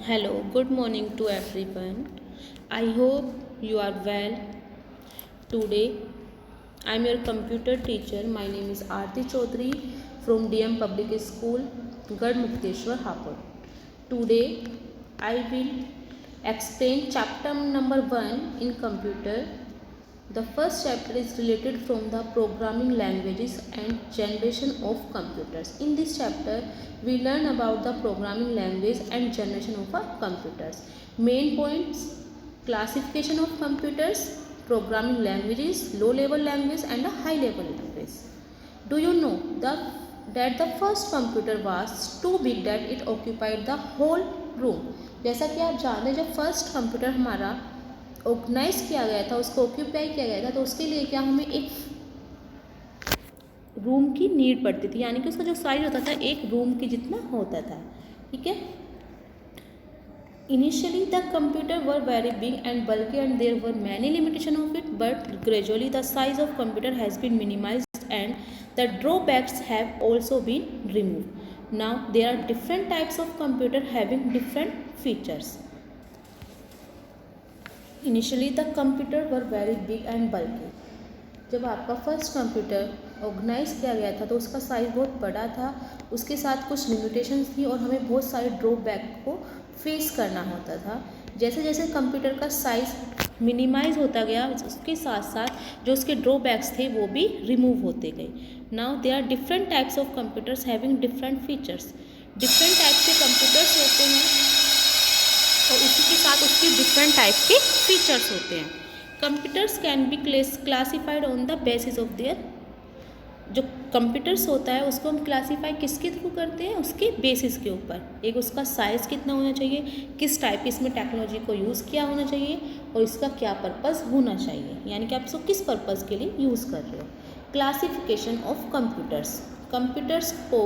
Hello, good morning to everyone. I hope you are well. Today, I am your computer teacher. My name is Aarti Chaudhary from DM Public School, Garhmukteshwar, Hapur. Today, I will explain chapter number 1 in computer. The first chapter is related from the programming languages and generation of computers. In this chapter, we learn about the programming language and generation of computers. Main points: classification of computers, programming languages, low level language and a high level language. Do you know that the first computer was too big that it occupied the whole room? जैसा कि आप जानते हैं, जब first computer हमारा organise किया गया था, उसको ऑक्यूपाई किया गया था, तो उसके लिए क्या हमें एक रूम की नीड पड़ती थी, यानी कि उसका जो साइज होता था एक रूम की जितना होता था. ठीक है. Initially the computer were very big and bulky and there were many limitation of it, but gradually the size of computer has been minimized and the drawbacks have also been removed. Now there are different types of computer having different features. Initially the computer were very big and bulky. जब आपका first computer organise किया गया था तो उसका size बहुत बड़ा था, उसके साथ कुछ लिमिटेशंस थी और हमें बहुत सारे ड्रॉबैक को फेस करना होता था. जैसे जैसे कंप्यूटर का साइज़ मिनिमाइज होता गया, उसके साथ साथ जो उसके ड्रॉबैक्स थे वो भी रिमूव होते गए. Now they are different types of computers having different features. Different type के कंप्यूटर्स होते हैं और उसी के साथ उसकी डिफरेंट टाइप के फीचर्स होते हैं. Computers can be classified on the basis of their. जो कंप्यूटर्स होता है उसको हम क्लासीफाई किसके थ्रू करते हैं? उसके बेसिस के ऊपर. एक उसका साइज़ कितना होना चाहिए, किस टाइप की इसमें टेक्नोलॉजी को यूज़ किया होना चाहिए और इसका क्या पर्पज़ होना चाहिए, यानी कि आप इसको किस पर्पज़ के लिए यूज़ कर रहे हो. Classification of computers. कंप्यूटर्स को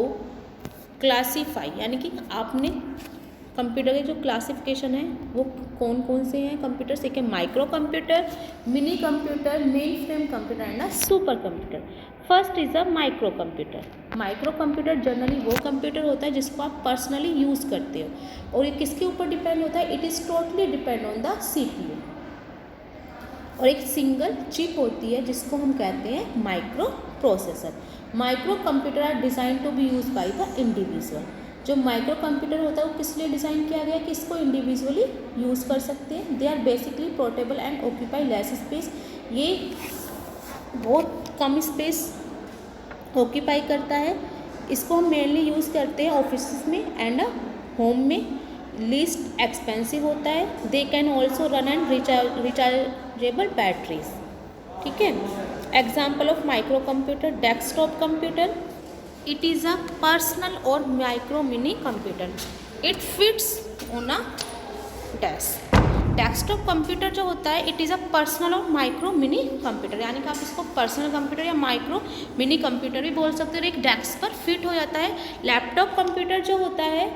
क्लासीफाई यानी कि आपने कंप्यूटर के जो क्लासिफिकेशन है वो कौन कौन से हैं कंप्यूटर्स. एक है micro computer, mini computer, main frame computer and super computer. First is a micro computer. Micro computer generally वो कंप्यूटर होता है जिसको आप पर्सनली यूज़ करते हो और ये किसके ऊपर डिपेंड होता है? It is totally depend on the CPU. और एक सिंगल चिप होती है जिसको हम कहते हैं microprocessor. Microcomputer are designed to be use by the individual. जो माइक्रो कंप्यूटर होता है वो किस लिए डिज़ाइन किया गया कि इसको इंडिविजुअली यूज़ कर सकते हैं. They are basically portable and occupy less space. ये बहुत कम स्पेस ऑक्यूपाई करता है. इसको हम मेनली यूज़ करते हैं ऑफिस में एंड होम में. लीस्ट एक्सपेंसिव होता है. They can also run and rechargeable batteries. ठीक है. Example of micro computer, desktop computer. It is a personal or micro mini computer. It fits on a desk. Desktop computer जो होता है it is a personal और micro mini computer, यानी कि आप इसको पर्सनल कंप्यूटर या माइक्रो मिनी कंप्यूटर भी बोल सकते हो. एक डेस्क पर फिट हो जाता है. लैपटॉप कंप्यूटर जो होता है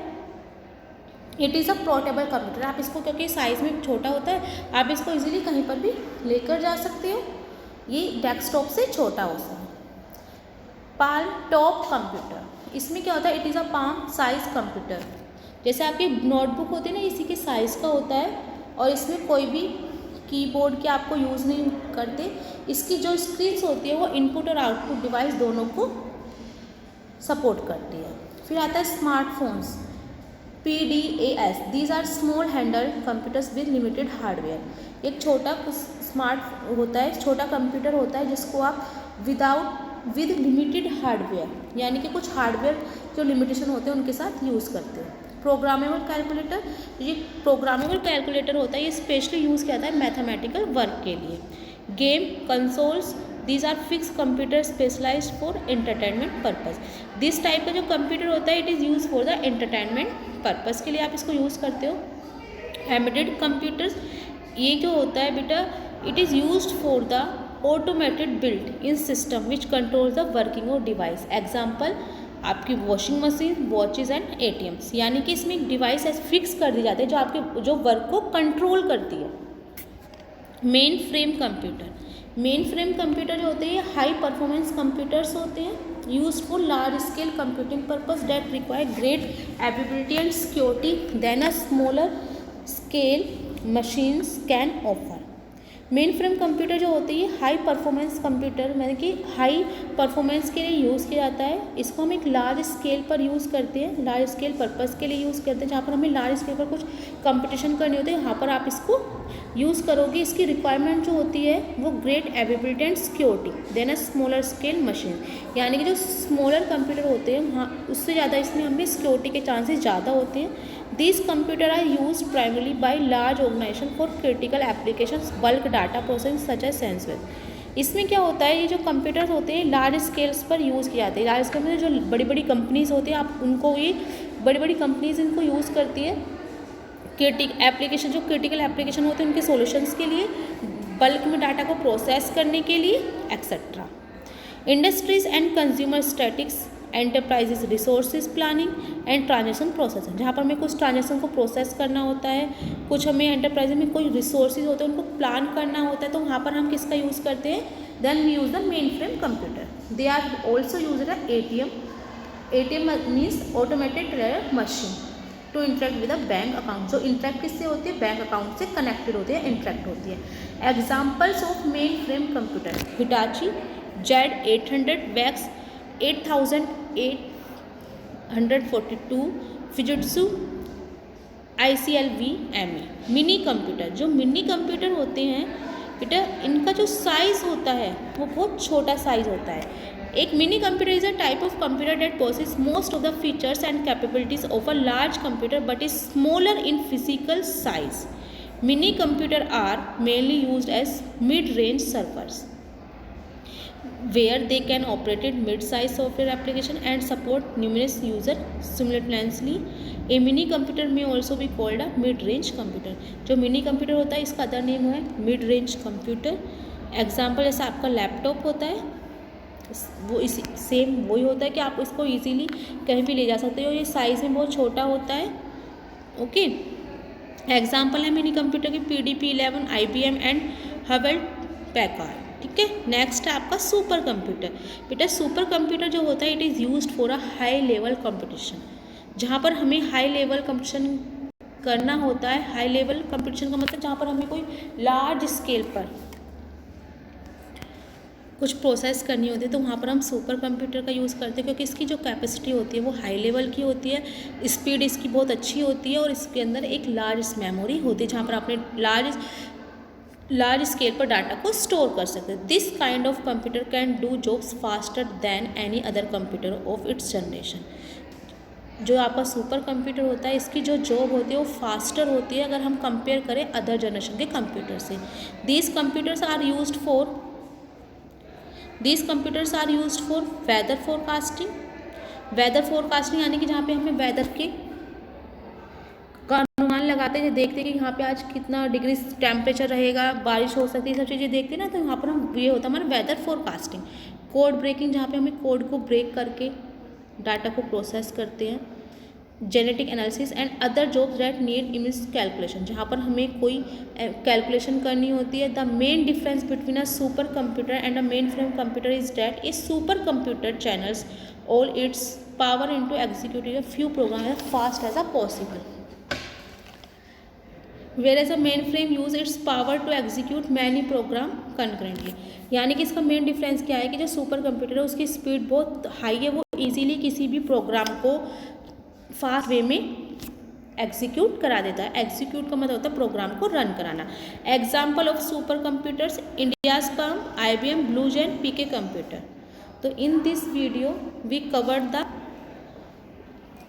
it is a portable computer. आप इसको क्योंकि साइज़ में छोटा होता है आप इसको इजीली कहीं पर भी लेकर जा सकते हो. ये डेस्कटॉप से छोटा होता है. Palm top computer. इसमें क्या होता है? It is a palm size computer. जैसे आपकी नोटबुक होती है ना, इसी के साइज़ का होता है और इसमें कोई भी कीबोर्ड के आपको यूज़ नहीं करते. इसकी जो स्क्रीन्स होती है वो इनपुट और आउटपुट डिवाइस दोनों को सपोर्ट करती है. फिर आता है smartphones. PDAS. These are small handle computers with limited hardware. एक छोटा स्मार्ट होता है, छोटा कंप्यूटर होता है जिसको आप विद लिमिटेड हार्डवेयर, यानी कि कुछ हार्डवेयर जो लिमिटेशन होते हैं उनके साथ यूज़ करते हैं. Programmable calculator. ये प्रोग्रामेबल कैलकुलेटर होता है, ये स्पेशली यूज़ किया जाता है मैथमेटिकल वर्क के लिए. Game consoles. These are fix computer specialised for entertainment purpose. This type का जो कंप्यूटर होता है it is use for the entertainment purpose के लिए आप इसको यूज़ करते हो. Embedded computers. ये जो होता है बेटा it is use for the automated built in system which control the working of device. Example आपकी washing machine, watches and ATMs. यानी कि इसमें एक डिवाइस ऐसे फिक्स कर दी जाती है जो आपके जो वर्क को कंट्रोल करती है. Main frame computer. Main frame computer जो होते हैं हाई परफॉर्मेंस कंप्यूटर्स होते हैं used for large scale computing purpose that require great availability and security than a smaller scale machines can offer. Main frame computer जो होती है high performance computer, यानी कि हाई परफॉर्मेंस के लिए यूज़ किया जाता है। इसको हम एक लार्ज स्केल पर यूज़ करते हैं, लार्ज स्केल पर्पस के लिए यूज़ करते हैं, जहाँ पर हमें लार्ज स्केल पर कुछ कंपटीशन करनी होती है, यहाँ पर आप इसको यूज़ करोगे। इसकी रिक्वायरमेंट जो होती है वो great availability and security than a smaller scale machine, यानी कि जो स्मॉलर कंप्यूटर होते हैं वहाँ उससे ज़्यादा इसमें हमें सिक्योरिटी के चांसेस ज़्यादा होते हैं। These computers are used primarily by large organizations for critical applications, bulk data processing such as sensitive। इसमें क्या होता है, ये जो कंप्यूटर्स होते हैं लार्ज स्केल्स पर यूज़ किए जाते हैं। लार्ज स्केल में जो बड़ी बड़ी कंपनीज होती हैं, आप उनको ये बड़ी बड़ी कंपनीज इनको यूज़ करती है एप्लीकेशन, जो क्रिटिकल एप्लीकेशन होते हैं उनके सॉल्यूशंस के लिए, बल्क में डाटा को प्रोसेस करने के लिए etcetera. Industries and consumer statics, enterprises resources planning and transaction processing, जहाँ पर हमें कुछ ट्रांजेक्शन को प्रोसेस करना होता है, कुछ हमें एंटरप्राइज में कोई रिसोर्सेज होते हैं उनको प्लान करना होता है, तो वहाँ पर हम किसका यूज़ करते हैं, then we use the mainframe computer. They are also use the ATM means automated teller machine to interact with the bank account. जो इंटरेक्ट किससे होती है, बैंक अकाउंट से कनेक्टेड होती है, इंटरेक्ट होती है। Examples of main frame computer, Hitachi Z800 wax 8842, फिजिट्सु ICLV ME। Mini computer, जो मिनी कंप्यूटर होते हैं बेटा, इनका जो साइज़ होता है वो बहुत छोटा साइज़ होता है। एक mini computer is a type of computer that possess most of the features and capabilities of a large computer but is smaller in physical size. Mini computer are mainly used as mid range servers where they can operate mid-size software application and support numerous users simultaneously. A mini computer may also be called a mid-range computer। जो mini computer होता है इसका other name है mid range computer. Example जैसा आपका laptop होता है, वो इसी सेम वही होता है कि आप इसको इजीली कहीं भी ले जा सकते हो, ये साइज़ में बहुत छोटा होता है। ओके, एग्जाम्पल है मिनी कंप्यूटर की PDP-11, IBM and Hewlett Packard. ठीक है, नेक्स्ट है आपका सुपर कंप्यूटर। बेटा सुपर कंप्यूटर जो होता है it is used for a high level competition, जहाँ पर हमें हाई लेवल कंपटीशन करना होता है। हाई लेवल कंपटीशन का मतलब जहाँ पर हमें कोई लार्ज स्केल पर कुछ प्रोसेस करनी होती है, तो वहाँ पर हम सुपर कंप्यूटर का यूज़ करते हैं, क्योंकि इसकी जो कैपेसिटी होती है वो हाई लेवल की होती है, स्पीड इसकी बहुत अच्छी होती है और इसके अंदर एक लार्ज मेमोरी होती है जहाँ पर आपने लार्ज स्केल पर डाटा को स्टोर कर सकते हैं। This kind of computer can do jobs faster than any other computer of its generation. जो आपका सुपर कंप्यूटर होता है इसकी जो जॉब होती है वो फास्टर होती है अगर हम कंपेयर करें अदर जनरेशन के कंप्यूटर से। These computers are used for weather forecasting, यानी कि जहाँ पे हमें वेदर के अनुमान लगाते हैं, देखते हैं कि यहाँ पे आज कितना डिग्री टेम्परेचर रहेगा, बारिश हो सकती है, सब चीज़ें देखते हैं ना, तो यहाँ पर हम ये होता है हमारा वेदर फोरकास्टिंग। कोड ब्रेकिंग, जहाँ पे हमें कोड को ब्रेक करके डाटा को प्रोसेस करते हैं। Genetic analysis and other jobs that need image calculation, जहाँ पर हमें कोई कैलकुलेशन करनी होती है। The main difference between a supercomputer and a mainframe computer is that a supercomputer channels all its power into executive few program as fast as a possible, whereas a mainframe use its power to execute many program concurrently। यानी कि इसका main difference क्या है कि जो super computer है उसकी speed बहुत हाई है, वो इजीली किसी भी प्रोग्राम को फास्ट वे में एग्जीक्यूट करा देता है। एग्जीक्यूट का मतलब होता है प्रोग्राम को रन कराना। Example of super computers India's Param, IBM, blue gene, PK computer. तो in this video we covered the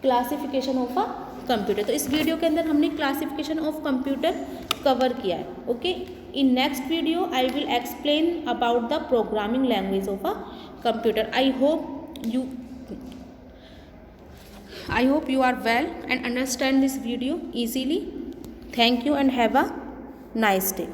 classification of a computer. तो इस वीडियो के अंदर हमने क्लासिफिकेशन ऑफ कंप्यूटर कवर किया है। Okay, in next video I will explain about the programming language of a computer. I hope you are well and understand this video easily. Thank you and have a nice day.